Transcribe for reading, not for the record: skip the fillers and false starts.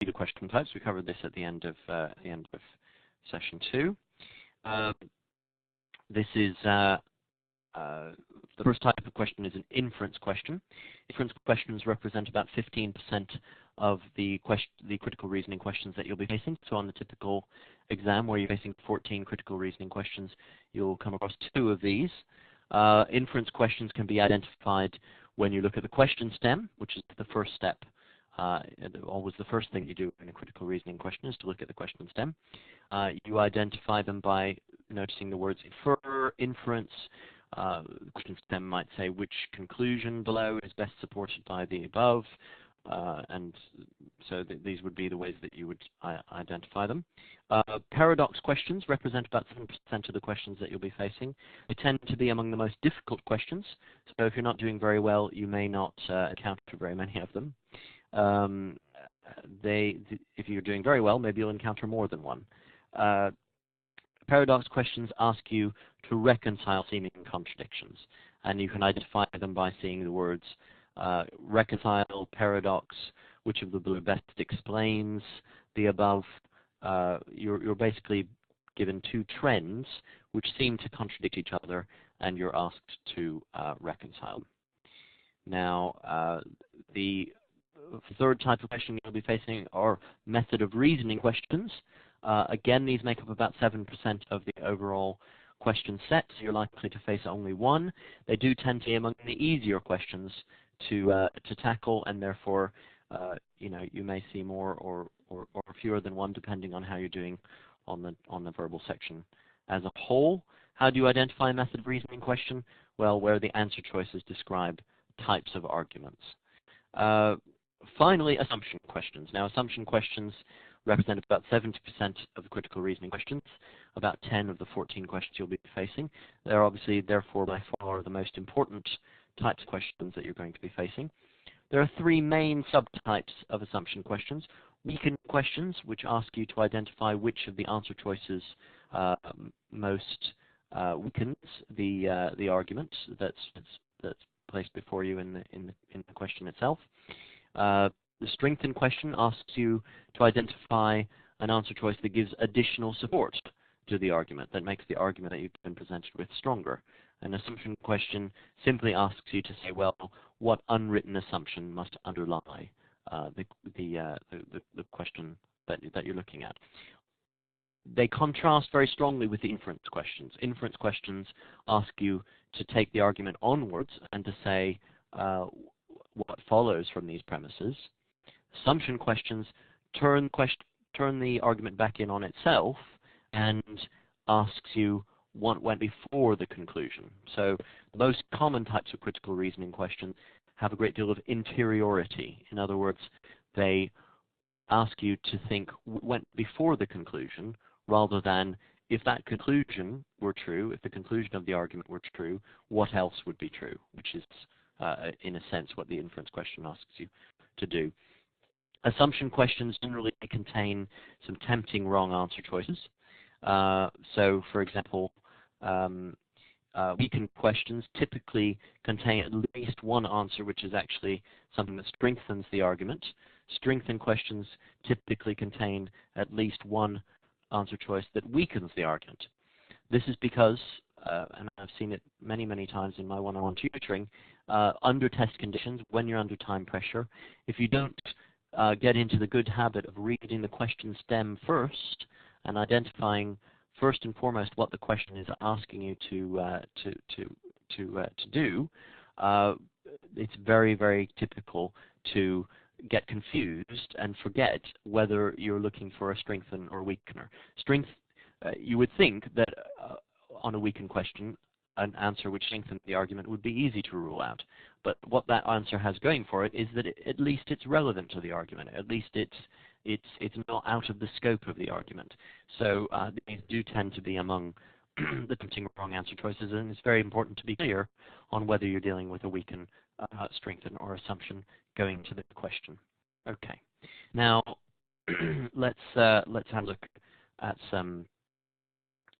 the question types. We covered this at the end of session 2. This is the first type of question is an inference question. Inference questions represent about 15% of the critical reasoning questions that you'll be facing. So on the typical exam where you're facing 14 critical reasoning questions, you'll come across 2 of these. Inference questions can be identified when you look at the question stem, which is the first step. Always the first thing you do in a critical reasoning question is to look at the question stem. You identify them by noticing the words infer, inference. The question stem might say which conclusion below is best supported by the above, and so these would be the ways that you would identify them. Paradox questions represent about 7% of the questions that you'll be facing. They tend to be among the most difficult questions, so if you're not doing very well, you may not encounter very many of them. If you're doing very well, maybe you'll encounter more than one. Paradox questions ask you to reconcile seeming contradictions, and you can identify them by seeing the words reconcile, paradox, which of the blue best explains the above. You're basically given 2 trends which seem to contradict each other, and you're asked to reconcile them. Now, the third type of question you'll be facing are method of reasoning questions. Again, these make up about 7% of the overall question set, so you're likely to face only one. They do tend to be among the easier questions to tackle, and therefore, you may see more or fewer than one, depending on how you're doing on the verbal section as a whole. How do you identify a method of reasoning question? Well, where the answer choices describe types of arguments. Finally, assumption questions. Now, assumption questions represent about 70% of the critical reasoning questions, about 10 of the 14 questions you'll be facing. They're obviously, therefore, by far the most important types of questions that you're going to be facing. There are 3 main subtypes of assumption questions. Weakened questions, which ask you to identify which of the answer choices most weakens the argument that's placed before you in the question itself. The strengthened question asks you to identify an answer choice that gives additional support to the argument, that makes the argument that you've been presented with stronger. An assumption question simply asks you to say, well, what unwritten assumption must underlie the question that you're looking at. They contrast very strongly with the inference questions. Inference questions ask you to take the argument onwards and to say what follows from these premises. Assumption questions turn the argument back in on itself and asks you what went before the conclusion. So the most common types of critical reasoning questions have a great deal of interiority. In other words, they ask you to think what went before the conclusion, rather than if that conclusion were true, if the conclusion of the argument were true, what else would be true, which is, in a sense, what the inference question asks you to do. Assumption questions generally contain some tempting wrong answer choices. So, for example, weakened questions typically contain at least one answer which is actually something that strengthens the argument. Strengthened questions typically contain at least one answer choice that weakens the argument. This is because, and I've seen it many, many times in my one-on-one tutoring, under test conditions, when you're under time pressure, if you don't get into the good habit of reading the question stem first and identifying first and foremost what the question is asking you to do, it's very, very typical to get confused and forget whether you're looking for a strengthen or weakener. You would think that on a weakened question, an answer which strengthens the argument would be easy to rule out. But what that answer has going for it is that at least it's relevant to the argument. At least it's not out of the scope of the argument. So these do tend to be among the tempting wrong answer choices, and it's very important to be clear on whether you're dealing with a weaken, strengthen, or assumption going to the question. Okay. Now let's have a look at some